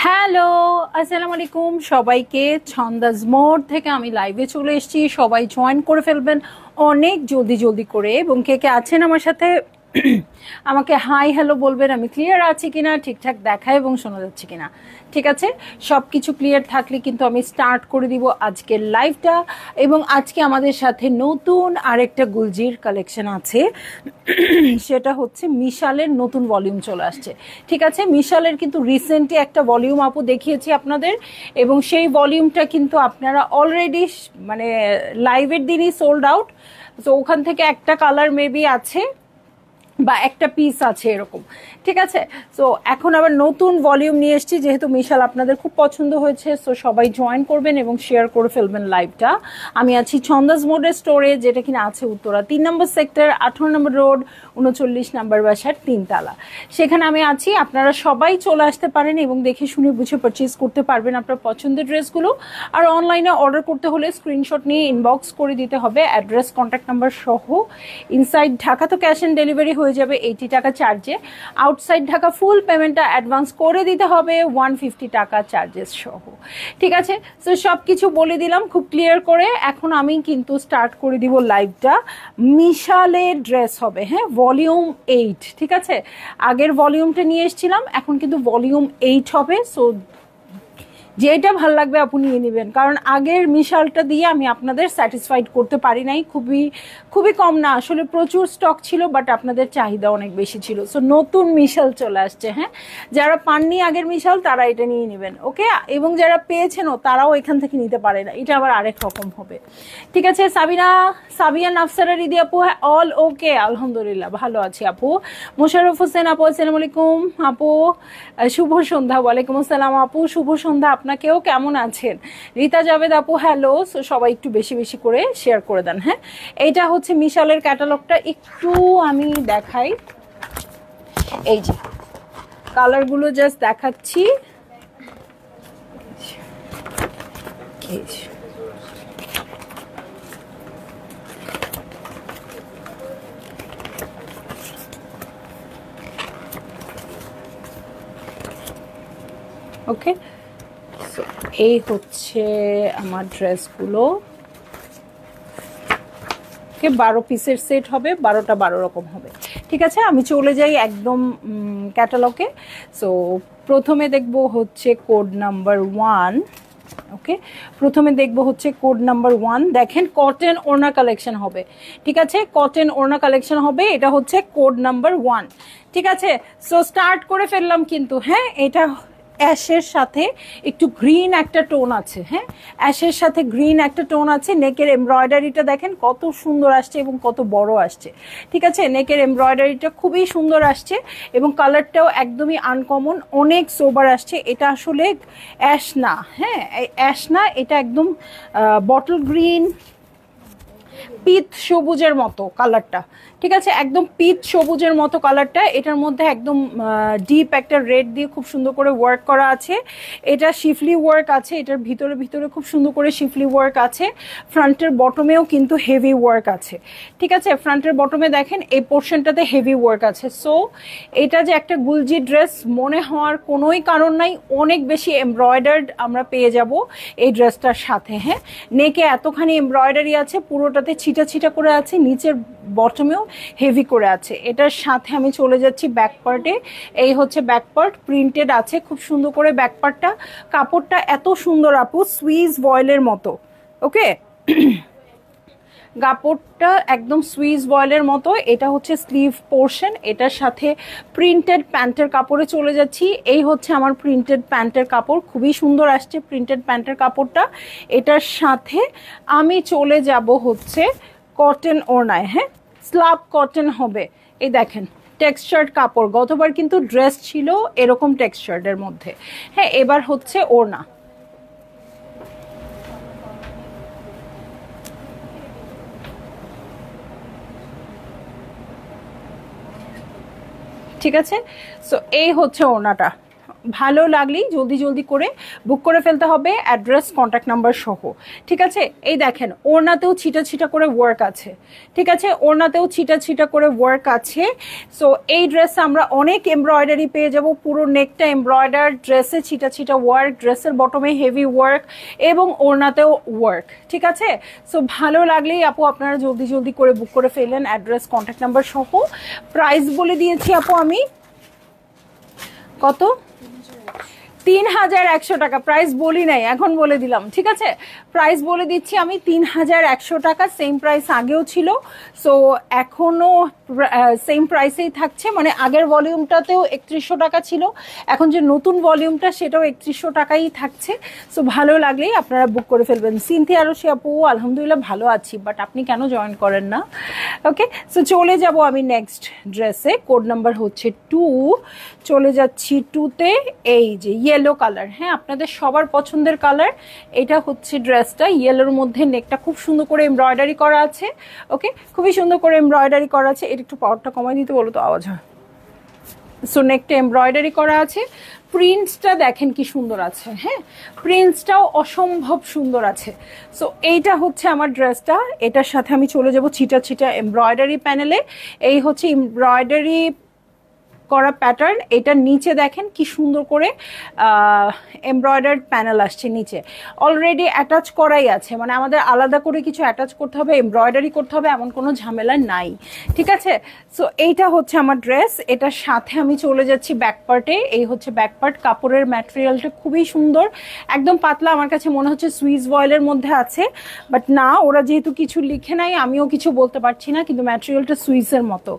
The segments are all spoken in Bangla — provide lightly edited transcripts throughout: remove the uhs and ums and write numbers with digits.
হ্যালো, আসসালামু আলাইকুম সবাইকে। ছন্দাজ মোড থেকে আমি লাইভে চলে এসেছি, সবাই জয়েন করে ফেলবেন অনেক জলদি জলদি করে। এবং কে কে আছেন আমার সাথে আমাকে হাই হ্যালো বলবেন, আমি ক্লিয়ার আছি কিনা, ঠিকঠাক দেখা এবং শোনা যাচ্ছে কিনা। ঠিক আছে, সব কিছু ক্লিয়ার থাকলে কিন্তু আমি স্টার্ট করে দিব আজকের লাইভটা। এবং আজকে আমাদের সাথে নতুন আরেকটা গুলজির কালেকশন আছে, সেটা হচ্ছে মিশালের নতুন ভলিউম চলে আসছে। ঠিক আছে, মিশালের কিন্তু রিসেন্টলি একটা ভলিউম আপু দেখিয়েছি আপনাদের, এবং সেই ভলিউমটা কিন্তু আপনারা অলরেডি মানে লাইভের দিনই সোল্ড আউট। তো ওখান থেকে একটা কালার মেবি আছে বা একটা পিস আছে এরকম। ঠিক আছে, সো এখন আবার নতুন ভলিউম নিয়ে এসেছি, যেহেতু মিশাল আপনাদের খুব পছন্দ হয়েছে। সো সবাই জয়েন করবেন এবং শেয়ার করে ফেলবেন লাইভটা। আমি আছি ছন্দাজ মোডের স্টোরে, যেটা কিনা আছে উত্তরা 3 নম্বর সেক্টর, 18 নম্বর রোড, 39 নম্বর বাসার 3 তলা। সেখানে আমি আছি, আপনারা সবাই চলে আসতে পারেন এবং দেখে শুনে বুঝে পারচেজ করতে পারবেন আপনার পছন্দের ড্রেসগুলো। আর অনলাইনে অর্ডার করতে হলে স্ক্রিনশট নিয়ে ইনবক্স করে দিতে হবে, অ্যাড্রেস কন্ট্যাক্ট নাম্বার সহ। ইনসাইড ঢাকা তো ক্যাশ অন ডেলিভারি হয়ে যাবে 80 টাকা চার্জে। আউটসাইড ঢাকা ফুল পেমেন্টটা অ্যাডভান্স করে দিতে হবে 150 টাকা চার্জেস সহ। ঠিক আছে, সো সব কিছু বলে দিলাম খুব ক্লিয়ার করে। এখন আমি কিন্তু স্টার্ট করে দিব লাইভটা। মিশালের ড্রেস হবে, হ্যাঁ, ভলিউম 8। ঠিক আছে, আগের ভলিউমটা নিয়ে এসেছিলাম, এখন কিন্তু ভলিউম 8 হবে। সো যেটা ভাল লাগবে আপনি নিয়ে নেবেন, কারণ আগের মিশালটা দিয়ে আমি আপনাদের স্যাটিসফাইড করতে পারি নাই। খুবই কম না, আসলে প্রচুর স্টক ছিল, বাট আপনাদের চাহিদা অনেক বেশি ছিল। সো নতুন মিশাল চলে আসছে, হ্যাঁ, যারা পাননি আগের মিশাল তারা এটা নিয়ে নেবেন, ওকে। এবং যারা পেয়েছেনও তারাও এখান থেকে নিতে পারে না, এটা আবার আরেক রকম হবে। ঠিক আছে, সাবিয়া নাফসারা রিদি আপু, অল ওকে, আলহামদুলিল্লাহ ভালো আছি আপু। মোশাররফ হোসেন আপু, আসসালামু আলাইকুম আপু, শুভ সন্ধ্যা। ওয়ালাইকুম আসসালাম আপু, শুভ সন্ধ্যা আপনাকেও, কেমন আছেন? রীতা জাভেদ আপু, হ্যালো। সবাই একটু বেশি বেশি করে শেয়ার করে দেন, হ্যাঁ। এইটা হচ্ছে মিশালের ক্যাটালগটা, একটু আমি দেখাই। এই যে কালারগুলো জাস্ট দেখাচ্ছি। এই যে ওকে, এই হচ্ছে আমার ড্রেসগুলো। 12 পিসের সেট হবে, 12টা 12 রকম হবে। ঠিক আছে, আমি চলে যাই একদম ক্যাটালগে। সো প্রথমে দেখব হচ্ছে কোড নাম্বার 1। ওকে, প্রথমে দেখব হচ্ছে কোড নাম্বার 1। দেখেন, কটন ওড়না কালেকশন হবে। ঠিক আছে, কটন ওড়না কালেকশন হবে, এটা হচ্ছে কোড নাম্বার 1। ঠিক আছে, সো স্টার্ট করে ফেললাম কিন্তু, হ্যাঁ। এটা অ্যাশের সাথে একটু গ্রিন একটা টোন আছে, হ্যাঁ, অ্যাশের সাথে গ্রিন একটা টোন আছে। নেকের এমব্রয়ডারিটা দেখেন কত সুন্দর আসছে এবং কত বড় আসছে। ঠিক আছে, নেকের এমব্রয়ডারিটা খুবই সুন্দর আসছে এবং কালারটাও একদমই আনকমন, অনেক সোবার আসছে। এটা আসলে অ্যাশ না, হ্যাঁ, অ্যাশ না, এটা একদম বটল গ্রিন, পিত সবুজের মতো কালারটা। ঠিক আছে, একদম পিচ সবুজের মতো কালারটা। এটার মধ্যে একদম ডিপ একটা রেড দিয়ে খুব সুন্দর করে ওয়ার্ক করা আছে। এটা শিফলি ওয়ার্ক আছে, এটার ভিতরে ভিতরে খুব সুন্দর করে শিফলি ওয়ার্ক আছে। ফ্রন্টের বটমেও কিন্তু হেভি ওয়ার্ক আছে। ঠিক আছে, ফ্রন্টের বটমে দেখেন এই পোর্শনটাতে হেভি ওয়ার্ক আছে। সো এটা যে একটা গুলজি ড্রেস মনে হওয়ার কোনোই কারণ নাই, অনেক বেশি এমব্রয়ডার্ড আমরা পেয়ে যাব এই ড্রেসটার সাথে, হ্যাঁ। নেকে এতখানি এমব্রয়ডারি আছে, পুরোটাতে ছিটা ছিটা করে আছে, নিচের বটমেও হেভি করে আছে। এটার সাথে আমি চলে যাচ্ছি ব্যাক পার্টে। এই হচ্ছে ব্যাক পার্ট, প্রিন্টেড আছে খুব সুন্দর করে ব্যাক পার্টটা। কাপড়টা এত সুন্দর আপু, সুইস ভয়েলের মতো, ওকে। কাপড়টা একদম সুইস বয়েলের মতো। এটা হচ্ছে স্লিভ পোর্শন, এটার সাথে প্রিন্টেড প্যান্টের কাপড়ে চলে যাচ্ছি। এই হচ্ছে আমার প্রিন্টেড প্যান্টের কাপড়, খুবই সুন্দর আসছে প্রিন্টেড প্যান্টের কাপড়টা। এটার সাথে আমি চলে যাব হচ্ছে কটন ওড়নায়, হ্যাঁ স্লাব কটন হবে। এই দেখেন টেক্সচার্ড কাপড়, গতবার কিন্তু ড্রেস ছিল এরকম টেক্সচার্ডের মধ্যে, হ্যাঁ এবার হচ্ছে ওড়না। ঠিক আছে, সো এই হচ্ছে ওড়নাটা। ভালো লাগলেই জলদি জলদি করে বুক করে ফেলতে হবে, অ্যাড্রেস কন্ট্যাক্ট নাম্বার সহ। ঠিক আছে, এই দেখেন ওড়নাতেও ছিটা ছিটা করে ওয়ার্ক আছে। ঠিক আছে, ওড়নাতেও ছিটা ছিটা করে ওয়ার্ক আছে। সো এই ড্রেসে আমরা অনেক এমব্রয়ডারি পেয়ে যাব, পুরো নেকটা এমব্রয়ডার, ড্রেসে ছিটা ছিটা ওয়ার্ক, ড্রেসের বটমে হেভি ওয়ার্ক এবং ওড়নাতেও ওয়ার্ক। ঠিক আছে, সো ভালো লাগলেই আপু আপনারা জলদি জলদি করে বুক করে ফেলেন, অ্যাড্রেস কন্ট্যাক্ট নাম্বার সহ। প্রাইস বলে দিয়েছি আপু আমি, কত? 3100 টাকা। প্রাইস বলি নাই, এখন বলে দিলাম। ঠিক আছে, প্রাইস বলে দিচ্ছি আমি 3100 টাকা। সেম প্রাইস আগেও ছিল, সো এখনো সেম প্রাইসেই থাকছে। মানে আগের ভলিউমটাতেও 3100 টাকা ছিল, এখন যে নতুন ভলিউমটা সেটাও 3100 টাকাই থাকছে। সো ভালো লাগলেই আপনারা বুক করে ফেলবেন। সিনথিয়া আরশি আপু আলহামদুলিল্লাহ ভালো আছি, বাট আপনি কেন জয়েন করেন না? ওকে, সো চলে যাব আমি নেক্সট ড্রেসে। কোড নাম্বার হচ্ছে 2, চলে যাচ্ছি 2তে। এই যে ইয়েলো কালার, হ্যাঁ আপনাদের সবার পছন্দের কালার। এটা হচ্ছে ড্রেসটা, ইয়েলোর মধ্যে নেকটা খুব সুন্দর করে এমব্রয়ডারি করা আছে। ওকে, খুবই সুন্দর করে এমব্রয়ডারি করা আছে। এটা একটু পাওয়ারটা কমাই দিতে বলো তো, আওয়াজ হয়। সো নেকটা এমব্রয়ডারি করা আছে, প্রিন্টসটা দেখেন কি সুন্দর আছে, হ্যাঁ প্রিন্টসটাও অসম্ভব সুন্দর আছে। সো এইটা হচ্ছে আমার ড্রেসটা, এটার সাথে আমি চলে যাব ছিটা ছিটা এমব্রয়ডারি প্যানেলে। এই হচ্ছে এমব্রয়ডারি করা প্যাটার্ন। এটার নিচে দেখেন কি সুন্দর করে এমব্রয়ডার্ড প্যানেল আসছে নিচে, অলরেডি অ্যাটাচ করাই আছে, মানে আমাদের আলাদা করে কিছু অ্যাটাচ করতে হবে, এমব্রয়ডারি করতে হবে এমন কোনো ঝামেলা নাই। ঠিক আছে, সো এইটা হচ্ছে আমার ড্রেস। এটার সাথে আমি চলে যাচ্ছি ব্যাক পার্টে। এই হচ্ছে ব্যাক পার্ট, কাপড়ের ম্যাটেরিয়ালটা খুবই সুন্দর, একদম পাতলা। আমার কাছে মনে হচ্ছে সুইস বয়েলের মধ্যে আছে, বাট না, ওরা যেহেতু কিছু লিখে নাই আমিও কিছু বলতে পারছি না, কিন্তু ম্যাটেরিয়ালটা সুইসের মতো।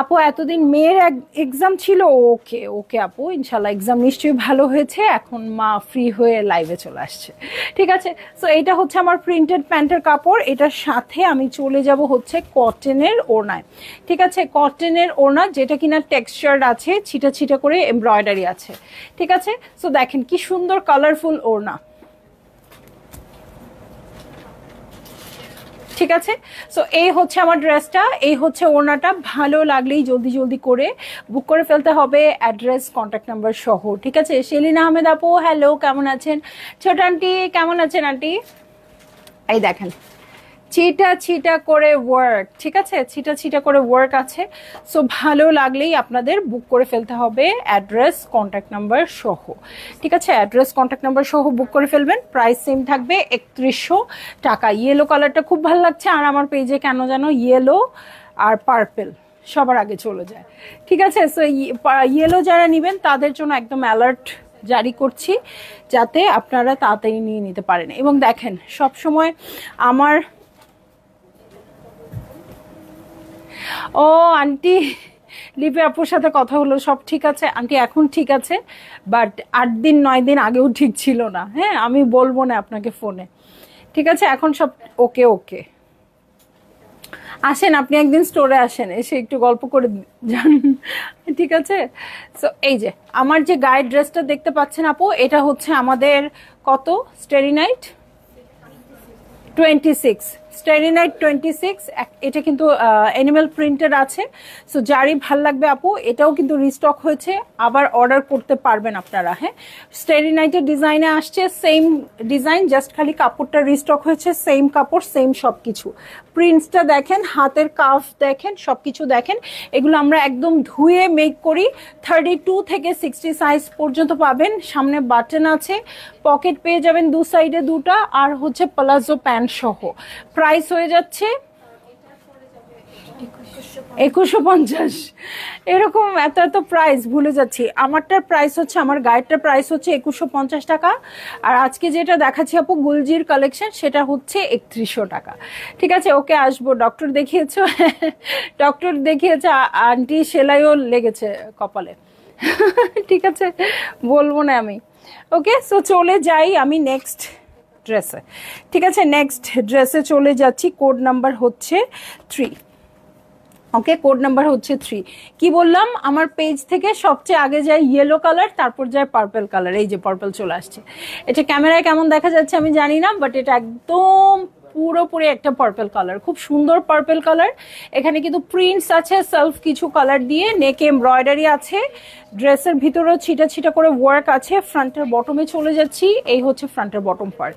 আপু এতদিন মেয়ের এক্সাম ছিল, ওকে ওকে আপু ইনশাল্লাহ এক্সাম নিশ্চয়ই ভালো হয়েছে, এখন মা ফ্রি হয়ে লাইভে চলে আসছে। ঠিক আছে, সো এইটা হচ্ছে আমার প্রিন্টেড প্যান্টের কাপড়। এটার সাথে আমি চলে যাব হচ্ছে কটনের ওড়নায়। ঠিক আছে, কটনের ওড়না যেটা কিনা টেক্সচার আছে, ছিটা ছিটা করে এমব্রয়ডারি আছে। ঠিক আছে, সো দেখেন কি সুন্দর কালারফুল ওড়না। ঠিক আছে, সো এই হচ্ছে আমার ড্রেসটা, এই হচ্ছে ওড়নাটা। ভালো লাগলেই জলদি জলদি করে বুক করে ফেলতে হবে, অ্যাড্রেস কন্ট্যাক্ট নাম্বার সহ। ঠিক আছে, সেলিনা আহমেদ আপু হ্যালো, কেমন আছেন? ছোট আন্টি কেমন আছেন আন্টি? এই দেখেন ছিটা ছিটা করে ওয়ার্ক। ঠিক আছে, ছিটা ছিটা করে ওয়ার্ক আছে। সো ভালো লাগলেই আপনাদের বুক করে ফেলতে হবে, অ্যাড্রেস কন্ট্যাক্ট নাম্বার সহ। ঠিক আছে, অ্যাড্রেস কন্ট্যাক্ট নাম্বার সহ বুক করে ফেলবেন। প্রাইস সেম থাকবে 3100 টাকা। ইয়েলো কালারটা খুব ভালো লাগছে, আর আমার পেজে কেন যেন ইয়েলো আর পার্পেল সবার আগে চলে যায়। ঠিক আছে, সো ইয়েলো যারা নেবেন তাদের জন্য একদম অ্যালার্ট জারি করছি, যাতে আপনারা তাড়াতাড়ি নিয়ে নিতে পারেন। এবং দেখেন সবসময় আমার, ও আন্টি লিপি আপুর সাথে কথা হলো, সব ঠিক আছে আন্টি, এখন ঠিক আছে, বাট 8 দিন 9 দিন আগেও ঠিক ছিল না। হ্যাঁ আমি বলবো না আপনাকে ফোনে। ঠিক আছে, এখন সব ওকে ওকে। আসেন আপনি একদিন স্টোরে আসেন, এসে একটু গল্প করে যান। ঠিক আছে, সো এই যে আমার যে গায়ের ড্রেসটা দেখতে পাচ্ছেন আপু, এটা হচ্ছে আমাদের কত স্টারি নাইট 26, স্টারি নাইট 26। এটা কিন্তু অ্যানিমেল প্রিন্টেড আছে। সো যারই ভাল লাগবে আপু, এটাও কিন্তু রিস্টক হয়েছে, আবার অর্ডার করতে পারবেন আপনারা। হ্যাঁ স্টারি নাইটের ডিজাইনে আসছে, সেম ডিজাইন, জাস্ট খালি কাপড়টা রিস্টক হয়েছে, সেম কাপড় সেম সব কিছু। প্রিন্টসটা দেখেন, হাতের কাফ দেখেন, সব কিছু দেখেন। এগুলো আমরা একদম ধুয়ে মেক করি। 32 থেকে 60 সাইজ পর্যন্ত পাবেন। সামনে বাটন আছে, পকেট পেয়ে যাবেন দু সাইডে দুটা, আর হচ্ছে প্লাজো প্যান্ট সহ। প্রাইস হয়ে যাচ্ছে 2150। এরকম এত এত প্রাইস ভুলে যাচ্ছি। আমারটার প্রাইস হচ্ছে, আমার গায়েরটার প্রাইস হচ্ছে 2150 টাকা। আর আজকে যেটা দেখাচ্ছি আপু গুলজির কালেকশন, সেটা হচ্ছে 3100 টাকা। ঠিক আছে, ওকে আসবো। ডক্টর দেখিয়েছো? ডক্টর দেখিয়েছে, আন্টি সেলাইও লেগেছে কপালে। ঠিক আছে, বলবো না আমি। ওকে, সো চলে যাই আমি নেক্সট ড্রেসে। ঠিক আছে, নেক্সট ড্রেসে চলে যাচ্ছি। কোড নাম্বার হচ্ছে 3। ওকে, কোড নাম্বার হচ্ছে 3। কি বললাম, আমার পেজ থেকে সবচেয়ে আগে যায় ইয়েলো কালার, তারপর যায় পার্পল কালার। এই যে পার্পল চলে আসছে। এটা ক্যামেরায় কেমন দেখা যাচ্ছে আমি জানি না, বাট এটা একদম পুরোপুরি একটা পার্পল কালার, খুব সুন্দর পার্পল কালার। এখানে কিন্তু প্রিন্টস আছে সেলফ কিছু কালার দিয়ে, নেকে এমব্রয়ডারি আছে, ড্রেসের ভিতরেও ছিটা ছিটা করে ওয়ার্ক আছে। ফ্রন্টের বটমে চলে যাচ্ছি, এই হচ্ছে ফ্রন্টের বটম পার্ট।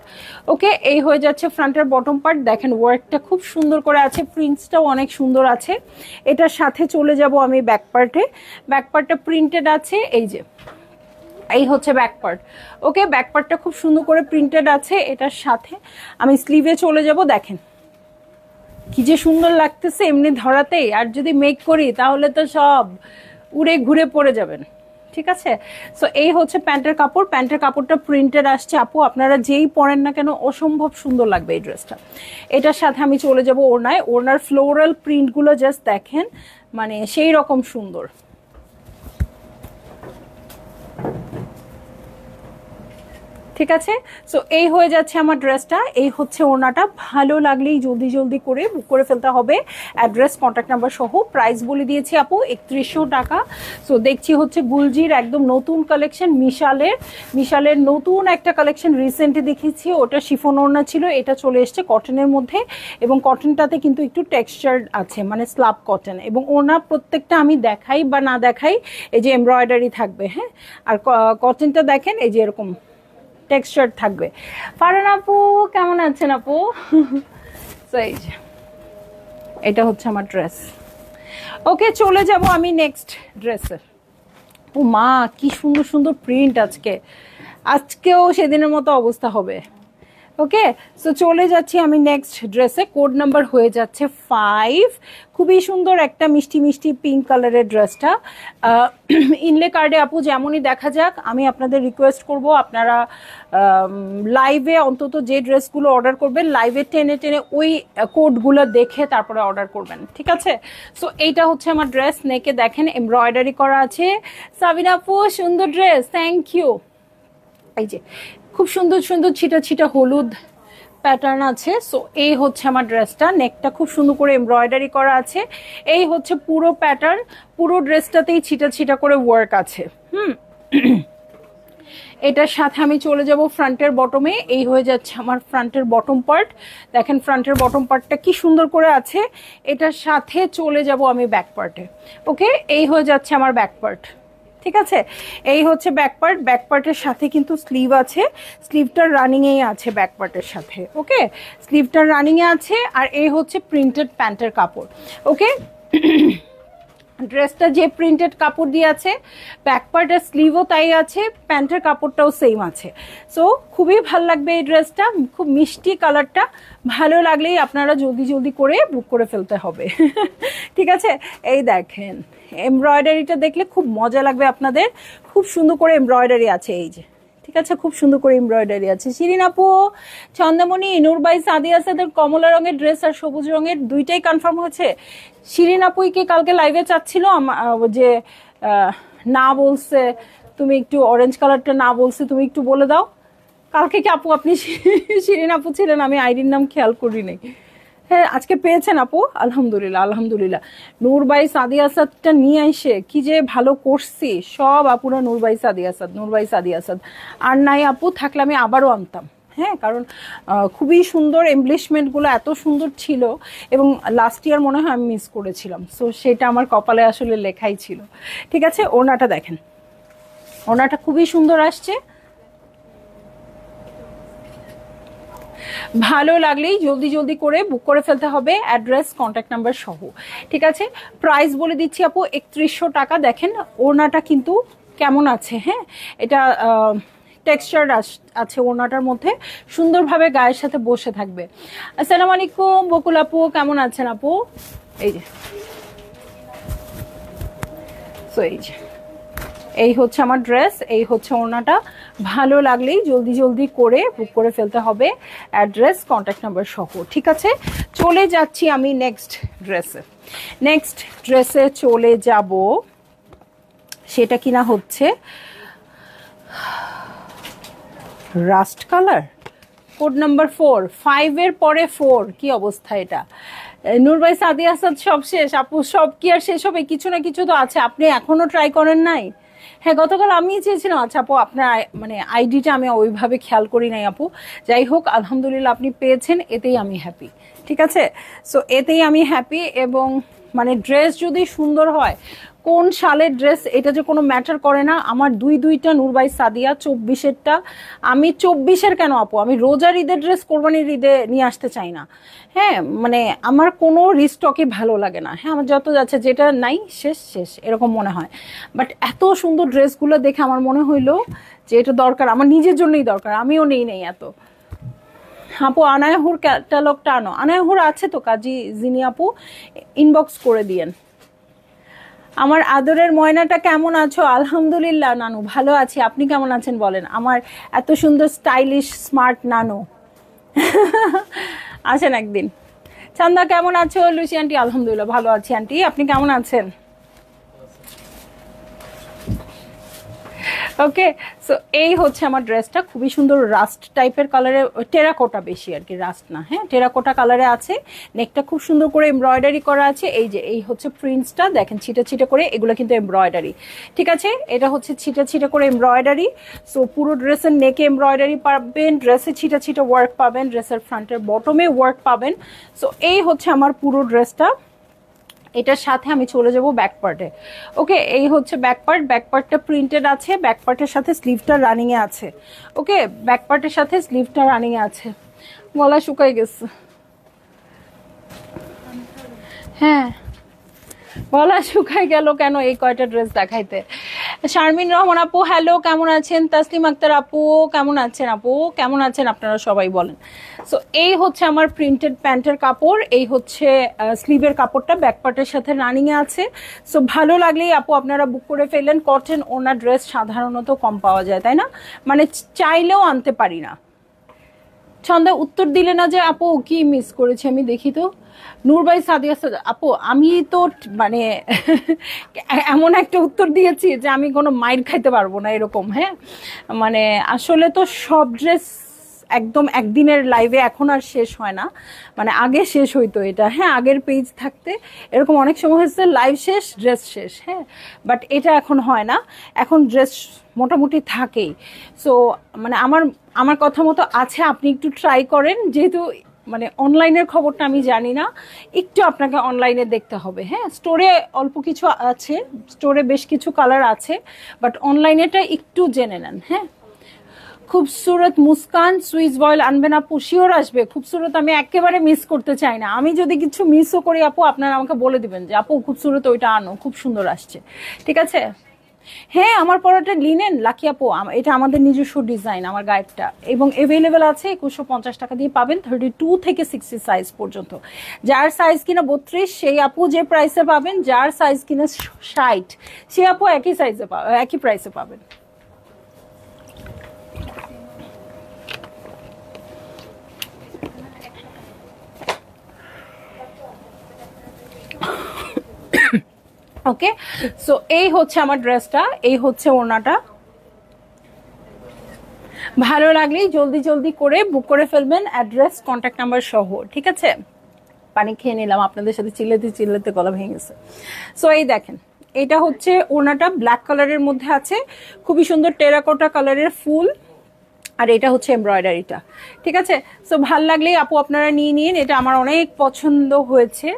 ওকে, এই হয়ে যাচ্ছে ফ্রন্টের বটম পার্ট। দেখেন ওয়ার্কটা খুব সুন্দর করে আছে, প্রিন্টসটাও অনেক সুন্দর আছে। এটার সাথে চলে যাব আমি ব্যাক পার্টে। ব্যাক পার্টটা প্রিন্টেড আছে, এই যে এই হচ্ছে ব্যাক পার্ট। ওকে, ব্যাক পার্টটা খুব সুন্দর করে প্রিন্টেড আছে। এটার সাথে আমি স্লিভে চলে যাব। দেখেন কি যে সুন্দর লাগতেছে এমনি ধরাতেই, আর যদি মেক করি তাহলে তো সব উড়ে ঘুরে পড়ে যাবেন। ঠিক আছে, সো এই হচ্ছে প্যান্টের কাপড়। প্যান্টের কাপড়টা প্রিন্টেড আসছে আপু, আপনারা যেই পরেন না কেন অসম্ভব সুন্দর লাগবে এই ড্রেসটা। এটার সাথে আমি চলে যাব ওড়নায়। ওড়নার ফ্লোরাল প্রিন্টগুলো জাস্ট দেখেন, মানে সেই রকম সুন্দর। ঠিক আছে, সো এই হয়ে যাচ্ছে আমার ড্রেসটা। এই হচ্ছে ওড়নাটা। ভালো লাগলেই জলদি জলদি করে বুক করে ফেলতে হবে, অ্যাড্রেস কন্ট্যাক্ট নাম্বার সহ। প্রাইস বলে দিয়েছি আপু 3100 টাকা। সো দেখছি হচ্ছে গুলজির একদম নতুন কালেকশন, মিশালের নতুন একটা কালেকশন রিসেন্টলি দেখেছি, ওটা শিফন ওড়না ছিল, এটা চলে এসছে কটনের মধ্যে। এবং কটনটাতে কিন্তু একটু টেক্সচার আছে, মানে স্লাব কটন। এবং ওড়না প্রত্যেকটা আমি দেখাই বা না দেখাই, এই যে এমব্রয়ডারি থাকবে, হ্যাঁ। আর কটনটা দেখেন এই যে এরকম টেক্সচার থাকবে। ফারহান আপু কেমন আছেন আপু? এই যে এটা হচ্ছে আমার ড্রেস। ওকে, চলে যাব আমি নেক্সট ড্রেসে। ও মা, কি সুন্দর সুন্দর প্রিন্ট আজকেও সেদিনের মতো অবস্থা হবে। ওকে, সো চলে যাচ্ছি আমি নেক্সট ড্রেসে। কোড নাম্বার হয়ে যাচ্ছে 5। খুবই সুন্দর একটা মিষ্টি মিষ্টি পিঙ্ক কালারের ড্রেসটা। ইনলে কার্ডে আপু যেমনই দেখা যাক, আমি আপনাদের রিকোয়েস্ট করব আপনারা লাইভে অন্তত যে ড্রেসগুলো অর্ডার করবেন, লাইভে টেনে টেনে ওই কোডগুলো দেখে তারপরে অর্ডার করবেন। ঠিক আছে, সো এইটা হচ্ছে আমার ড্রেস। নেকে দেখেন এমব্রয়ডারি করা আছে। সাবিনা আপু সুন্দর ড্রেস, থ্যাংক ইউ। এই যে খুব সুন্দর সুন্দর ছিটা ছিটা হলুদ প্যাটার্ন আছে। সো এই হচ্ছে আমার ড্রেসটা। নেকটা খুব সুন্দর করে এমব্রয়ডারি করা আছে। এই হচ্ছে পুরো প্যাটার্ন, পুরো ড্রেসটাতেই ছিটা ছিটা করে ওয়ার্ক আছে। এটার সাথে আমি চলে যাব ফ্রন্টের বটমে। এই হয়ে যাচ্ছে আমার ফ্রন্টের বটম পার্ট। দেখেন ফ্রন্টের বটম পার্টটা কি সুন্দর করে আছে। এটার সাথে চলে যাব আমি ব্যাক পার্টে। ওকে, এই হয়ে যাচ্ছে আমার ব্যাক পার্ট। ঠিক আছে, এই হচ্ছে ব্যাক পার্ট। ব্যাক পার্টের সাথে কিন্তু স্লিভ আছে, স্লিভটার রানিংয়েই আছে ব্যাক পার্টের সাথে। ওকে, স্লিভটার রানিংয়ে আছে। আর এই হচ্ছে প্রিন্টেড প্যান্টের কাপড়। ওকে, ড্রেসটা যে প্রিন্টেড কাপড় দিয়ে আছে, ব্যাক পার্টের স্লিভও তাই আছে, প্যান্টের কাপড়টাও সেম আছে। সো খুবই ভালো লাগবে এই ড্রেসটা, খুব মিষ্টি কালারটা। ভালো লাগলেই আপনারা জলদি জলদি করে বুক করে ফেলতে হবে। ঠিক আছে, এই দেখেন এমব্রয়ডারিটা দেখলে খুব মজা লাগবে আপনাদের। খুব সুন্দর করে এমব্রয়ডারি আছে, এই যে ঠিক আছে, খুব সুন্দর করে এমব্রয়ডারি আছে। শিরিন আপু, চন্দামণি, নূরবাই, সাদিয়া সাদের কমলা রঙের ড্রেস আর সবুজ রঙের দুইটাই কনফার্ম হয়েছে। শিরিন আপুই কি কালকে লাইভে চাচ্ছিল যে না বলছে, তুমি একটু অরেঞ্জ কালারটা না বলছে, তুমি একটু বলে দাও। কালকে কি আপু আপনি শিরিন আপু ছিলেন? আমি আইডির নাম খেয়াল করি নাই। হ্যাঁ, আজকে পেয়েছেন আপু, আলহামদুলিল্লাহ আলহামদুলিল্লাহ। নূরবাই সাদি আসাদটা নিয়ে এসে কি যে ভালো করছি, সব আপুরা নূরবাই সাদি আসাদ, নূরবাই সাদি আসাদ। আর নাই আপু, থাকলে আমি আবারও আনতাম। হ্যাঁ, কারণ খুবই সুন্দর এমব্লিশমেন্টগুলো এত সুন্দর ছিল। এবং লাস্ট ইয়ার মনে হয় আমি মিস করেছিলাম, সো সেটা আমার কপালে আসলে লেখাই ছিল। ঠিক আছে, ওড়নাটা দেখেন, ওড়নাটা খুবই সুন্দর আসছে। ভালো লাগলেই জলদি জলদি করে বুক করে ফেলতে হবে, অ্যাড্রেস কন্ট্যাক্ট নাম্বার সহ। ঠিক আছে, প্রাইস বলে দিচ্ছি আপু 3100 টাকা। দেখেন ওড়নাটা কিন্তু কেমন আছে। হ্যাঁ, এটা টেক্সচার আছে ওড়নাটার মধ্যে, সুন্দরভাবে গায়ের সাথে বসে থাকবে। আসসালামু আলাইকুম বকুল আপু, কেমন আছেন আপু? এই যে, সো এই হচ্ছে আমার ড্রেস, এই হচ্ছে ওড়নাটা। ভালো লাগলেই জলদি জলদি করে বুক করে ফেলতে হবে, অ্যাড্রেস কন্ট্যাক্ট নাম্বার সহ। ঠিক আছে, চলে যাচ্ছি আমি নেক্সট ড্রেসে চলে যাব। সেটা কিনা হচ্ছে রাস্ট কালার, কোড নাম্বার 4, 5 এর পরে 4। কি অবস্থা এটা? নূর ভাই, সাদি আসাদ সব শেষ আপু? সব কি আর শেষ হবে? কিছু না কিছু তো আছে, আপনি এখনো ট্রাই করেন নাই? হ্যাঁ, গতকাল আমি চেয়েছিলাম। আচ্ছা আপু, আপনার মানে আইডিটা আমি ওইভাবে খেয়াল করি নাই আপু। যাই হোক, আলহামদুলিল্লাহ আপনি পেয়েছেন, এতেই আমি হ্যাপি। ঠিক আছে, সো এতেই আমি হ্যাপি। এবং মানে ড্রেস যদি সুন্দর হয়, কোন সালের ড্রেস এটা যে কোনো ম্যাটার করে না। আমার দুইটা নূরবাই সাদিয়া 24-এরটা। আমি 24-এর কেন আপু, আমি রোজার ঈদের ড্রেস কোরবানির ঈদে নিয়ে আসতে চাই না। হ্যাঁ, মানে আমার কোনো রিস্টকে ভালো লাগে না। হ্যাঁ, আমার যত যাচ্ছে, যেটা নাই শেষ শেষ এরকম মনে হয়। বাট এত সুন্দর ড্রেসগুলো দেখে আমার মনে হইলো যে এটা দরকার, আমার নিজের জন্যই দরকার, আমিও নেই এত। আপু আনায়াহুর ক্যাটালগটা আনো। আনায়াহুর আছে তো কাজী জিনি আপু, ইনবক্স করে দিয়েন। আমার আদরের ময়নাটা কেমন আছো? আলহামদুলিল্লাহ নানু, ভালো আছি। আপনি কেমন আছেন বলেন? আমার এত সুন্দর স্টাইলিশ স্মার্ট নানু আছেন একদিন। চান্দা কেমন আছো? লুসি আন্টি, আলহামদুলিল্লাহ ভালো আছি আন্টি, আপনি কেমন আছেন? ওকে, সো এই হচ্ছে আমার ড্রেসটা, খুবই সুন্দর রাস্ট টাইপের কালারে, টেরাকোটা বেশি আর কি, রাস্ট না। হ্যাঁ, টেরাকোটা কালারে আছে। নেকটা খুব সুন্দর করে এমব্রয়ডারি করা আছে। এই যে এই হচ্ছে প্রিন্টসটা দেখেন, ছিটা ছিটা করে, এগুলো কিন্তু এমব্রয়ডারি। ঠিক আছে, এটা হচ্ছে ছিটা ছিটা করে এমব্রয়ডারি। সো পুরো ড্রেসের নেকে এমব্রয়ডারি পাবেন, ড্রেসে ছিটা ছিটা ওয়ার্ক পাবেন, ড্রেসের ফ্রন্টের বটমে ওয়ার্ক পাবেন। সো এই হচ্ছে আমার পুরো ড্রেসটা। এটার সাথে আমি চলে যাব ব্যাক পার্টে। ওকে, এই হচ্ছে ব্যাক পার্টটা প্রিন্টেড আছে, ব্যাক পার্টের সাথে স্লিভটা রানিং এ আছে। ওকে, ব্যাক পার্টের সাথে স্লিভটা রানিং এ আছে। গলা শুকাই গেছে। হ্যাঁ, গলা শুকাই গেল কেন এই কয়টা ড্রেস দেখাইতে। শারমিন রহমান আপু হ্যালো, কেমন আছেন? তাসলিম আক্তার আপু কেমন আছেন? আপু কেমন আছেন? আপনারা সবাই বলেন। সো এই হচ্ছে আমার প্রিন্টেড প্যান্টের কাপড়, এই হচ্ছে স্লিভের কাপড়টা ব্যাক পার্টের সাথে রানিং এ আছে। সো ভালো লাগলেই আপু আপনারা বুক করে ফেললেন। কটন ওনা ড্রেস সাধারণত কম পাওয়া যায়, তাই না? মানে চাইলেও আনতে পারি না। ছন্দা উত্তর দিলে না যে আপু, কি মিস করেছি আমি, দেখি তো। নূরবাই সাদিয়া আপু, আমি তো মানে এমন একটা উত্তর দিয়েছি যে আমি কোনো মাইর খাইতে পারবো না এরকম। হ্যাঁ, মানে আসলে তো সব ড্রেস একদম একদিনের লাইভে এখন আর শেষ হয় না, মানে আগে শেষ হইতো এটা। হ্যাঁ, আগের পেজ থাকতে এরকম অনেক সময় হয়েছে লাইভ শেষ ড্রেস শেষ। হ্যাঁ, বাট এটা এখন হয় না, এখন ড্রেস মোটামুটি থাকেই। সো মানে আমার আমার কথা মতো আছে, আপনি একটু ট্রাই করেন। যেহেতু মানে অনলাইনের খবরটা আমি জানি না, একটু আপনাকে অনলাইনে দেখতে হবে। হ্যাঁ, স্টোরে অল্প কিছু আছে, স্টোরে বেশ কিছু কালার আছে, বাট অনলাইনেটা একটু জেনে নেন। হ্যাঁ, খুবসুরত মুস্কান সুইস বয়েল আনবেন আপু? শিওর আসবে খুবসুরত, আমি একেবারে মিস করতে চাই না। আমি যদি কিছু মিসও করি আপু, আপনারা আমাকে বলে দিবেন যে আপু খুবসুরত ওইটা আনো, খুব সুন্দর আসছে। ঠিক আছে, হ্যাঁ আমার পরাটা লিনেন লাকি আপু, এটা আমাদের নিজস্ব ডিজাইন, আমার গায়েরটা, এবং এভেলেবেল আছে 2150 টাকা দিয়ে পাবেন 32 থেকে 60 সাইজ পর্যন্ত। যার সাইজ কিনা 32 সেই আপু যে প্রাইসে পাবেন, যার সাইজ কিনা 60 সে আপু একই সাইজে একই প্রাইসে পাবেন। ওকে, সো এই হচ্ছে আমার ড্রেসটা, এই হচ্ছে ওড়নাটা। ভালো লাগলেই জলদি জলদি করে বুক করে ফেলবেন, অ্যাড্রেস কন্ট্যাক্ট নাম্বার সহ। ঠিক আছে, পানি খেয়ে নিলাম, আপনাদের সাথে চিল্লাতে চিল্লাতে গলা ভেঙে গেছে। সো এই দেখেন, এটা হচ্ছে ওড়নাটা, ব্ল্যাক কালারের মধ্যে আছে, খুবই সুন্দর টেরাকোটা কালারের ফুল, আর এটা হচ্ছে এমব্রয়ডারিটা। ঠিক আছে, সো ভাল লাগলেই আপু আপনারা নিয়ে নিন, এটা আমার অনেক পছন্দ হয়েছে,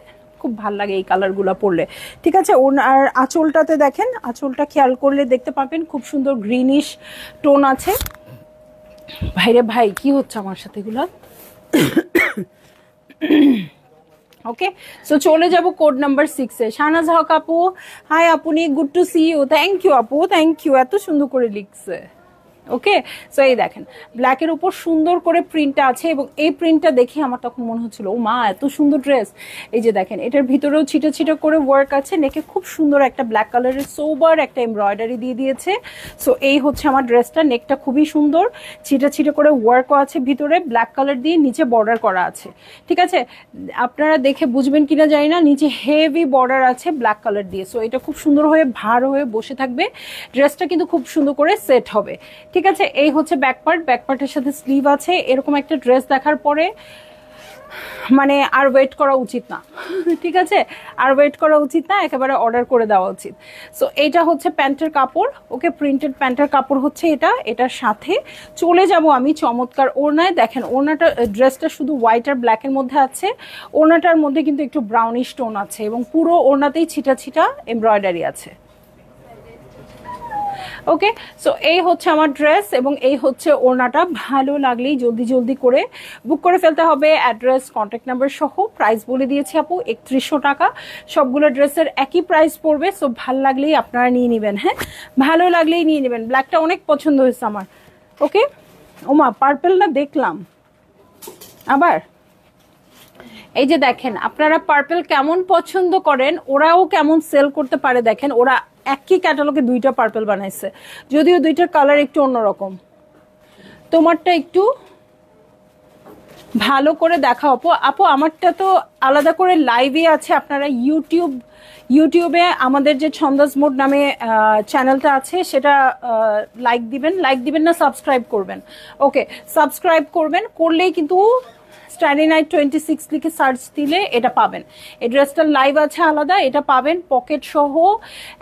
খুব ভাল লাগে এই কালারগুলো পরলে। ঠিক আছে, আর আঁচলটাতে দেখেন, আঁচলটা খেয়াল করলে দেখতে পাবেন খুব সুন্দর গ্রিনিশ টোন আছে। ভাইরে ভাই, কি হচ্ছে আমার সাথে এগুলো? ওকে, সো চলে যাব কোড নাম্বার 6 এ। শাহনাজ হক আপু হাই, আপনি good to see you. Thank you আপু, থ্যাংক ইউ, এত সুন্দর করে লিখছে। ওকে, সো এই দেখেন ব্ল্যাকের উপর সুন্দর করে প্রিন্টটা আছে, এবং এই প্রিন্টটা দেখে আমার তখন মনে হচ্ছিল ও মা এত সুন্দর ড্রেস। এই যে দেখেন এটার ভিতরেও ছিটা ছিটা করে ওয়ার্ক আছে, নেকে খুব সুন্দর একটা ব্ল্যাক কালারের সোবার একটা এমব্রয়ডারি দিয়ে দিয়েছে। সো এই হচ্ছে আমার ড্রেসটা, নেকটা খুবই সুন্দর, ছিটা ছিটা করে ওয়ার্কও আছে, ভিতরে ব্ল্যাক কালার দিয়ে নিচে বর্ডার করা আছে। ঠিক আছে, আপনারা দেখে বুঝবেন কিনা জানি না, নিচে হেভি বর্ডার আছে ব্ল্যাক কালার দিয়ে। সো এটা খুব সুন্দর হয়ে ভার হয়ে বসে থাকবে, ড্রেসটা কিন্তু খুব সুন্দর করে সেট হবে। ঠিক আছে, এই হচ্ছে ব্যাক পার্ট, ব্যাক পার্টের সাথে স্লিভ আছে। এরকম একটা ড্রেস দেখার পরে মানে আর ওয়েট করা উচিত না, ঠিক আছে, আর ওয়েট করা উচিত না, একেবারে অর্ডার করে দেওয়া উচিত। সো এটা হচ্ছে প্যান্টের কাপড়, ওকে, প্রিন্টেড প্যান্টের কাপড় হচ্ছে এটা। এটার সাথে চলে যাব আমি চমৎকার ওড়নায়। দেখেন ওড়নাটা, ড্রেসটা শুধু হোয়াইট আর ব্ল্যাকের মধ্যে আছে, ওড়নাটার মধ্যে কিন্তু একটু ব্রাউনিশ টোন আছে, এবং পুরো ওড়নাতেই ছিটা ছিটা এমব্রয়ডারি আছে। ওকে, সো এই হচ্ছে আমার ড্রেস এবং এই হচ্ছে ওড়নাটা। ভালো লাগলেই জলদি জলদি করে বুক করে ফেলতে হবে, অ্যাড্রেস কন্ট্যাক্ট নাম্বার সহ। প্রাইস বলে দিয়েছি আপু 3100 টাকা, সবগুলো ড্রেসের একই প্রাইস পড়বে। সো ভালো লাগলেই আপনারা নিয়ে নেবেন, হ্যাঁ ভালো লাগলেই নিয়ে নেবেন। ব্ল্যাকটা অনেক পছন্দ হয়েছে আমার। ওকে, ওমা পার্পেল না দেখলাম আবার। এই যে দেখেন আপনারা পার্পেল কেমন পছন্দ করেন, ওরাও কেমন সেল করতে পারে দেখেন। ওরা একই ক্যাটালগে দুইটা পার্পেল বানাইছে, যদিও দুইটার কালার একটু অন্যরকম। তোমারটা একটু ভালো করে দেখাও আপু। আপু আমারটা তো আলাদা করে লাইভে আছে, আপনারা ইউটিউবে আমাদের যে ছন্দাস মোড নামে চ্যানেলটা আছে সেটা লাইক দিবেন না সাবস্ক্রাইব করবেন। ওকে, সাবস্ক্রাইব করবেন, করলেই কিন্তু স্টাডি নাইট 26 লিখে সার্চ দিলে এটা পাবেন। এই ড্রেসটার লাইভ আছে আলাদা, এটা পাবেন পকেট সহ,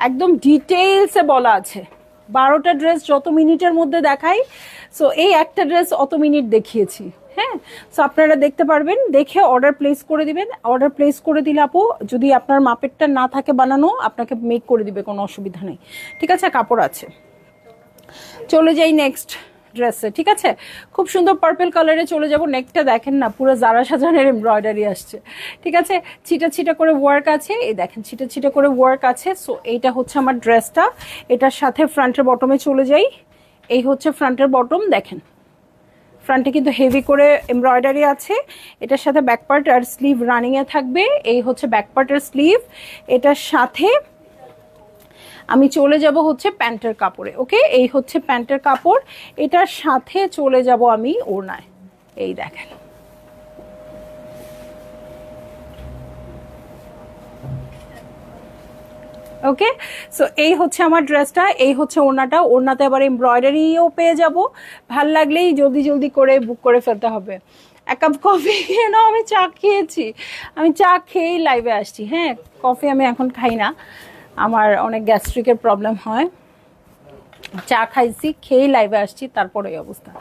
একদম ডিটেইলসে বলা আছে। 12টা ড্রেস যত মিনিটের মধ্যে দেখাই, সো এই একটা ড্রেস অত মিনিট দেখিয়েছি। হ্যাঁ, সো আপনারা দেখতে পারবেন, দেখে অর্ডার প্লেস করে দিবেন। অর্ডার প্লেস করে দিলে আপু যদি আপনার মাপেরটা না থাকে বানানো, আপনাকে মেক করে দিবে, কোনো অসুবিধা নেই। ঠিক আছে, কাপড় আছে। চলে যাই নেক্সট ড্রেসে। ঠিক আছে, খুব সুন্দর পার্পল কালারে চলে যাব। নেকটা দেখেন না, পুরো জারা সাজানের এমব্রয়ডারি আসছে। ঠিক আছে, ছিটা ছিটা করে ওয়ার্ক আছে, এই দেখেন ছিটা ছিটা করে ওয়ার্ক আছে। সো এইটা হচ্ছে আমার ড্রেসটা, এটার সাথে ফ্রন্টের বটমে চলে যাই। এই হচ্ছে ফ্রন্টের বটম, দেখেন ফ্রন্টে কিন্তু হেভি করে এমব্রয়ডারি আছে, এটার সাথে ব্যাক পার্ট আর স্লিভ রানিং এ থাকবে। এই হচ্ছে ব্যাক পার্টের স্লিভ, এটার সাথে আমি চলে যাব হচ্ছে প্যান্টের কাপড়ে। ওকে, এই হচ্ছে প্যান্টের কাপড়, এটার সাথে চলে যাব আমি ওড়নায়। এই দেখেন ওকে, সো এই হচ্ছে আমার ড্রেসটা, এই হচ্ছে ওড়নাটা। ওড়নাতে আবার এমব্রয়ডারিও পেয়ে যাব। ভাল লাগলেই জলদি জলদি করে বুক করে ফেলতে হবে। এক কাপ কফি খেয়ে নাও, আমি চা খেয়েছি, আমি চা খেয়েই লাইভে আসছি। হ্যাঁ, কফি আমি এখন খাই না, আমার অনেক গ্যাস্ট্রিকের প্রবলেম হয়। চা খাইছি, খেয়েই লাইভে আসছি, তারপরে এই অবস্থা,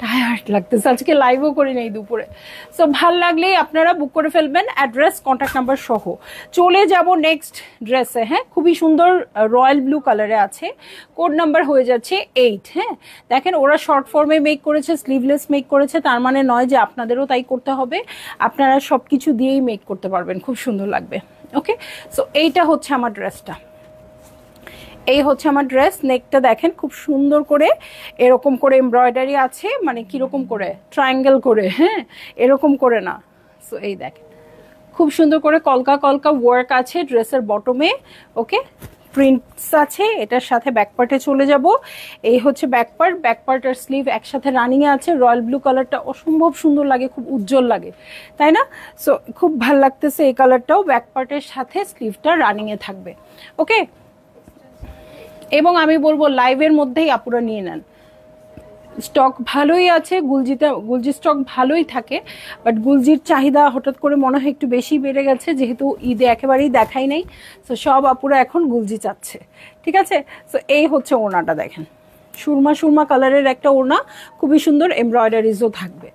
টায়ার্ড লাগতেছে, আজকে লাইভও করি নাই দুপুরে। সো ভাল লাগলেই আপনারা বুক করে ফেলবেন, অ্যাড্রেস কন্ট্যাক্ট নাম্বার সহ। চলে যাব নেক্সট ড্রেসে। হ্যাঁ, খুবই সুন্দর রয়্যাল ব্লু কালারে আছে, কোড নাম্বার হয়ে যাচ্ছে 8। হ্যাঁ, দেখেন ওরা শর্ট ফর্মে মেক করেছে, স্লিভলেস মেক করেছে, তার মানে নয় যে আপনাদেরও তাই করতে হবে, আপনারা সব কিছু দিয়েই মেক করতে পারবেন, খুব সুন্দর লাগবে। ওকে, সো এইটা হচ্ছে আমার ড্রেসটা, এই হচ্ছে আমার ড্রেস। নেকটা দেখেন খুব সুন্দর করে এরকম করে এমব্রয়ডারি আছে, মানে কিরকম করে ট্রায়াঙ্গেল করে, হ্যাঁ এরকম করে না। সো এই দেখেন খুব সুন্দর করে কলকা কলকা ওয়ার্ক আছে ড্রেসের বটমে। ওকে, প্রিন্টস আছে, এটার সাথে ব্যাকপার্টে চলে যাব। এই হচ্ছে ব্যাকপার্ট, ব্যাকপার্ট আর স্লিভ একসাথে রানিং এ আছে। রয়্যাল ব্লু কালারটা অসম্ভব সুন্দর লাগে, খুব উজ্জ্বল লাগে, তাই না? সো খুব ভাল লাগতেছে এই কালারটাও। ব্যাকপার্টের সাথে স্লিভটা রানিং এ থাকবে। ওকে, এবং আমি বলবো লাইভের মধ্যেই আপুরা নিয়ে নেন, স্টক ভালোই আছে। গুলজি স্টক ভালোই থাকে, বাট গুলজির চাহিদা হঠাৎ করে মনে হয় একটু বেশি বেড়ে গেছে, যেহেতু ঈদে একেবারেই দেখাই নাই। তো সব আপুরা এখন গুলজি চাচ্ছে। ঠিক আছে, তো এই হচ্ছে ওড়নাটা, দেখেন সুরমা সুরমা কালারের একটা ওড়না, খুবই সুন্দর এমব্রয়ডারিজও থাকবে।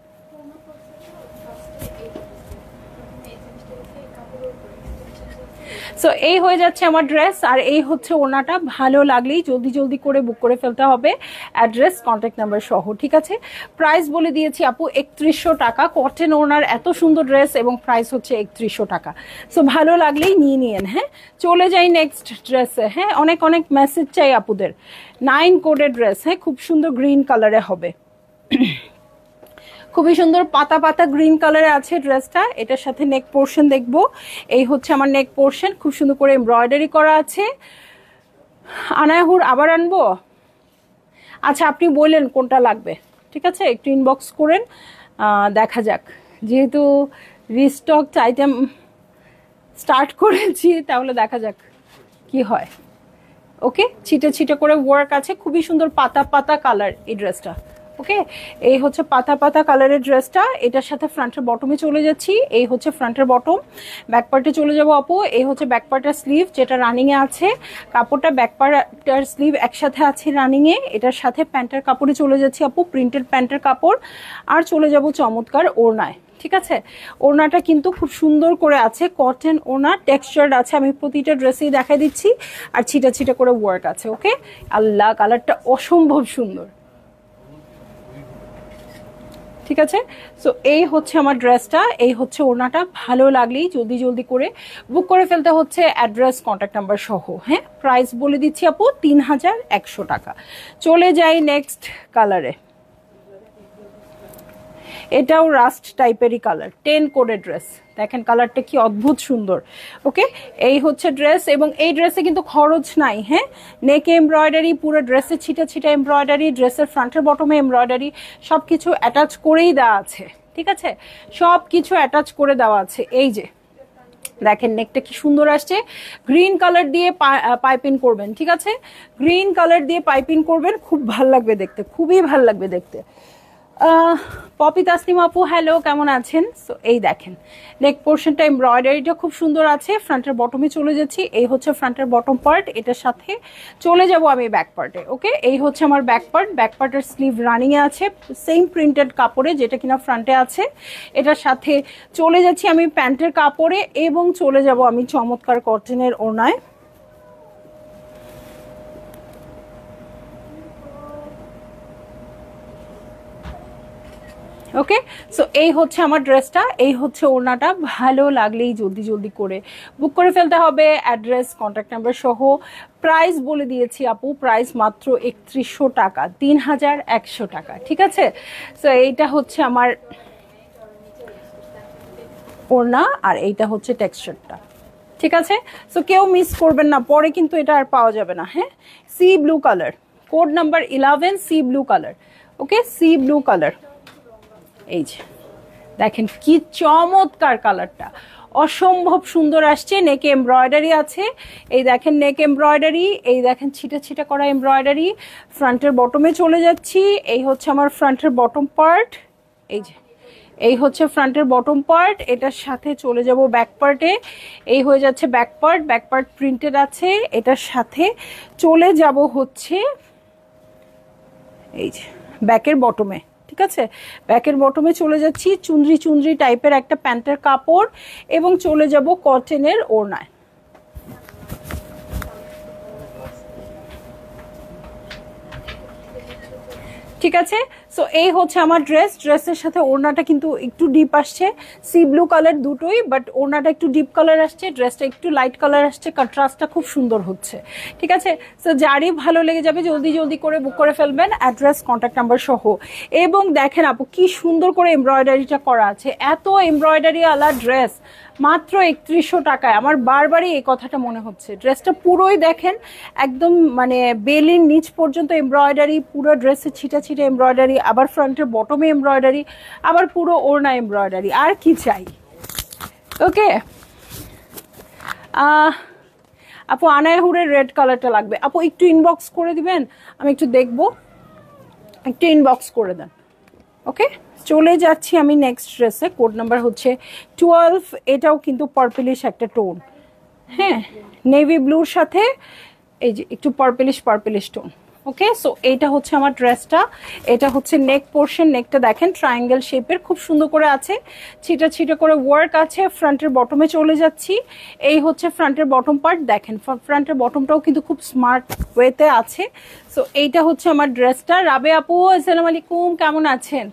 সো এই হয়ে যাচ্ছে আমার ড্রেস, আর এই হচ্ছে ওড়নাটা। ভালো লাগলেই জলদি জলদি করে বুক করে ফেলতে হবে, অ্যাড্রেস কন্ট্যাক্ট নাম্বার সহ, ঠিক আছে? প্রাইস বলে দিয়েছি আপু 3100 টাকা। কটন ওড়নার এত সুন্দর ড্রেস এবং প্রাইস হচ্ছে 3100 টাকা। সো ভালো লাগলেই নিয়ে নিয়েন। হ্যাঁ, চলে যাই নেক্সট ড্রেসে। হ্যাঁ, অনেক অনেক মেসেজ চাই আপুদের। 9 কোডের ড্রেস, হ্যাঁ, খুব সুন্দর গ্রিন কালারে হবে। খুবই সুন্দর পাতা পাতা গ্রিন কালারে আছে ড্রেসটা। এটার সাথে নেক পোর্শন দেখবো। এই হচ্ছে আমার নেক পোর্শন, খুব সুন্দর করে এমব্রয়ডারি করা আছে। আনায়াহুর আবার আনবো? আচ্ছা, আপনি বললেন কোনটা লাগবে, ঠিক আছে? একটু ইনবক্স করেন, দেখা যাক। যেহেতু রিস্টক আইটেম স্টার্ট করেছি, তাহলে দেখা যাক কি হয়। ওকে, ছিটে ছিটে করে ওয়ার্ক আছে, খুবই সুন্দর পাতা পাতা কালার এই ড্রেসটা। ওকে, এই হচ্ছে পাতা পাতা কালারের ড্রেসটা। এটার সাথে ফ্রন্টের বটমে চলে যাচ্ছি। এই হচ্ছে ফ্রন্টের বটম। ব্যাক পার্টে চলে যাবো আপু। এই হচ্ছে ব্যাক পার্টের স্লিভ, যেটা রানিংয়ে আছে। কাপড়টা ব্যাক পার্টের স্লিভ একসাথে আছে রানিংয়ে। এটার সাথে প্যান্টের কাপড়ে চলে যাচ্ছি আপু, প্রিন্টেড প্যান্টের কাপড়। আর চলে যাব চমৎকার ওড়নায়, ঠিক আছে? ওড়নাটা কিন্তু খুব সুন্দর করে আছে, কটন ওড়না, টেক্সচার্ড আছে। আমি প্রতিটা ড্রেসেই দেখাই দিচ্ছি। আর ছিটা ছিটা করে ওয়ার্ক আছে। ওকে, আল্লাহ, কালারটা অসম্ভব সুন্দর, ঠিক আছে? সো এই হচ্ছে আমার ড্রেসটা, এই হচ্ছে ওড়নাটা। ভালো লাগলেই জলদি জলদি করে বুক করে ফেলতে হচ্ছে, অ্যাড্রেস কন্ট্যাক্ট নাম্বার সহ। হ্যাঁ, প্রাইস বলে দিচ্ছি আপু 3100 টাকা। চলে যাই নেক্সট কালারে। এটাও রাস্ট টাইপেরই কালার, 10 কোডের ড্রেস। দেখেন কালারটা কি অদ্ভুত সুন্দর। ওকে, এই হচ্ছে ড্রেস, এবং এই ড্রেসে কিন্তু খরচ নাই। হ্যাঁ, নেকে এমব্রয়ডারি, পুরো ড্রেসে ছিটা ছিটা এমব্রয়ডারি, ড্রেসের ফ্রন্টের বটমে এমব্রয়ডারি, সব কিছু অ্যাটাচ করেই দেওয়া আছে, ঠিক আছে? সব কিছু অ্যাটাচ করে দেওয়া আছে। এই যে দেখেন নেকটা কি সুন্দর আসছে। গ্রিন কালার দিয়ে পাইপিং করবেন, ঠিক আছে? গ্রিন কালার দিয়ে পাইপিং করবেন, খুব ভাল লাগবে দেখতে, খুবই ভাল লাগবে দেখতে। পপি তাসনিম আপু, হ্যালো, কেমন আছেন? সো এই দেখেন নেক পোর্শনটা এমব্রয়ডারিটা খুব সুন্দর আছে। ফ্রন্টের বটমে চলে যাচ্ছি। এই হচ্ছে ফ্রন্টের বটম পার্ট। এটার সাথে চলে যাব আমি ব্যাক পার্টে। ওকে, এই হচ্ছে আমার ব্যাক পার্ট। ব্যাক পার্টের স্লিভ রানিংয়ে আছে, সেম প্রিন্টেড কাপড়ে, যেটা কিনা ফ্রন্টে আছে। এটার সাথে চলে যাচ্ছি আমি প্যান্টের কাপড়ে, এবং চলে যাব আমি চমৎকার কটনের ওড়নায়। ওকে, সো এই হচ্ছে আমার ড্রেসটা, এই হচ্ছে ওড়নাটা। ভালো লাগলেই জলদি জলদি করে বুক করে ফেলতে হবে, অ্যাড্রেস কন্ট্যাক্ট নাম্বার সহ। প্রাইস বলে দিয়েছি আপু, প্রাইস মাত্র 3100 টাকা, 3100 টাকা, ঠিক আছে? সো এইটা হচ্ছে আমার ওড়না, আর এইটা হচ্ছে টেক্সচারটা, ঠিক আছে? সো কেউ মিস করবেন না, পরে কিন্তু এটা আর পাওয়া যাবে না। হ্যাঁ, sea blue colour, code number 11, sea blue colour. Okay, sea blue colour. এই যে দেখেন কি চমৎকার কালারটা, অসম্ভব সুন্দর আসছে। নেকে এমব্রয়ডারি আছে, এই দেখেন নেক এমব্রয়ডারি, এই দেখেন ছিটা ছিটা করা এমব্রয়ডারি। ফ্রন্টের বটমে চলে যাচ্ছি। এই হচ্ছে আমার ফ্রন্টের বটম পার্ট। এই যে এই হচ্ছে ফ্রন্টের বটম পার্ট। এটার সাথে চলে যাব ব্যাক পার্টে। এই হয়ে যাচ্ছে back part, back part printed আছে। এটার সাথে চলে যাব হচ্ছে এই যে ব্যাকের বটমে, ঠিক আছে? ব্যাকের বটমে চলে যাচ্ছি, চুনরি চুনরি টাইপের একটা প্যান্টের কাপড়, এবং চলে যাব কটনের ওড়নায়। ঠিক আছে, সো এই হচ্ছে আমার ড্রেস। ড্রেসের সাথে ওড়নাটা কিন্তু একটু ডিপ আসছে, সি ব্লু কালার দুটোই, বাট ওড়নাটা একটু ডিপ কালার আসছে, ড্রেসটা একটু লাইট কালার আসছে। কন্ট্রাস্টটা খুব সুন্দর হচ্ছে, ঠিক আছে? সো যারই ভালো লেগে যাবে জলদি জলদি করে বুক করে ফেলবেন, অ্যাড্রেস কন্ট্যাক্ট নাম্বার সহ। এবং দেখেন আপু কি সুন্দর করে এমব্রয়ডারিটা করা আছে, এত এমব্রয়ডারি আলা ড্রেস মাত্র 3100 টাকায়। আমার বারবারই এই কথাটা মনে হচ্ছে। ড্রেসটা পুরোই দেখেন একদম মানে বেলির নিচ পর্যন্ত এমব্রয়ডারি, পুরো ড্রেসে ছিটা ছিটা এমব্রয়ডারি, আবার ফ্রন্টের বটমে এমব্রয়ডারি, আবার পুরো ওড়না এমব্রয়ডারি। আর কি চাই? ওকে, আপু আনায়াহুরের রেড কালারটা লাগবে। আপু একটু ইনবক্স করে দিবেন, আমি একটু দেখবো, একটু ইনবক্স করে দেন। ওকে, চলে যাচ্ছি আমি নেক্সট ড্রেসে। কোড নাম্বার হচ্ছে 12। এটাও কিন্তু পার্পলিশ একটা টোন, হ্যাঁ, নেভি ব্লুর সাথে এই যে একটু পার্পলিশ পার্পলিশ টোন। ওকে, সো এইটা হচ্ছে আমার ড্রেসটা। এটা হচ্ছে নেক পোর্শন, নেকটা দেখেন ট্রায়াঙ্গেল শেপের, খুব সুন্দর করে আছে, ছিটা ছিটা করে ওয়ার্ক আছে। ফ্রন্টের বটমে চলে যাচ্ছি, এই হচ্ছে ফ্রন্টের বটম পার্ট, দেখেন ফ্রন্টের বটমটাও কিন্তু খুব স্মার্ট ওয়েতে আছে। সো এইটা হচ্ছে আমার ড্রেসটা। রাবে আপু আসসালামু আলাইকুম, কেমন আছেন?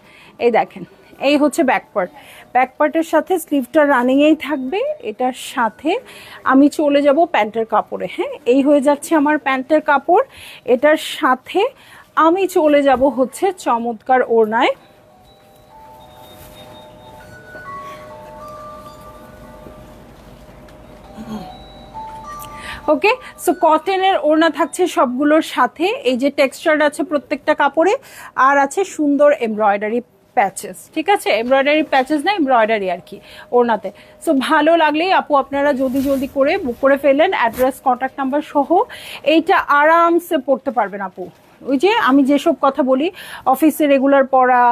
এই দেখেন, এই হচ্ছে ব্যাক পার্ট, ব্যাক পার্টের সাথে স্লিভটা রানিংয়েই থাকবে। এটার সাথে আমি চলে যাব প্যান্টের কাপড়ে। হ্যাঁ, এই হয়ে যাচ্ছে আমার প্যান্টের কাপড়। এটার সাথে আমি চলে যাব হচ্ছে চমৎকার ওড়নায়। ওকে, সো কটনের ওড়না থাকছে সবগুলোর সাথে। এই যে টেক্সচার আছে প্রত্যেকটা কাপড়ে, আর আছে সুন্দর এমব্রয়ডারি প্যাচেস। ঠিক আছে, এমব্রয়ডারি প্যাচেস না, এমব্রয়ডারি আর কি ওড়নাতে। সো ভালো লাগলেই আপু আপনারা জলদি জলদি করে বুক করে ফেলেন, অ্যাড্রেস কন্ট্যাক্ট নাম্বার সহ। এইটা আরামসে পড়তে পারবেন আপু। ওই যে আমি যেসব কথা বলি, অফিসে রেগুলার পড়া,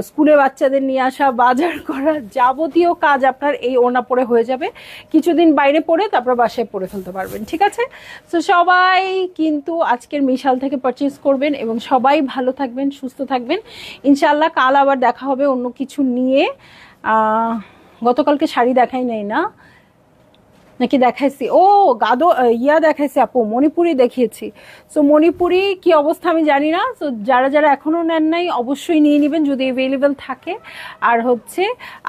স্কুলে বাচ্চাদের নিয়ে আসা, বাজার করা, যাবতীয় কাজ আপনার এই ওড়না পরে হয়ে যাবে। কিছুদিন বাইরে পরে তারপর বাসায় পরে ফেলতে পারবেন। ঠিক আছে, তো সবাই কিন্তু আজকের মিশাল থেকে পারচেজ করবেন এবং সবাই ভালো থাকবেন, সুস্থ থাকবেন ইনশাল্লাহ। কাল আবার দেখা হবে অন্য কিছু নিয়ে। গতকালকে শাড়ি দেখাই নাই না, নাকি দেখাইছি? ও গাদো ইয়া দেখাইছি আপু, মণিপুরি দেখিয়েছি। সো মণিপুরি কি অবস্থা আমি জানি না। সো যারা যারা এখনো নেন নাই অবশ্যই নিয়ে নেবেন যদি অ্যাভেলেবেল থাকে। আর হচ্ছে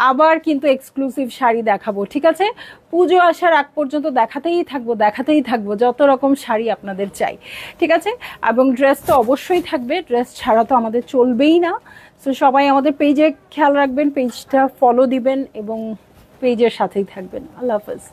আবার কিন্তু এক্সক্লুসিভ শাড়ি দেখাবো। ঠিক আছে, পুজো আসার আগ পর্যন্ত দেখাতেই থাকবো যত রকম শাড়ি আপনাদের চাই। ঠিক আছে, এবং ড্রেস তো অবশ্যই থাকবে, ড্রেস ছাড়া তো আমাদের চলবেই না। সো সবাই আমাদের পেজে খেয়াল রাখবেন, পেজটা ফলো দিবেন এবং পেজের সাথেই থাকবেন। আল্লাহ হাফেজ।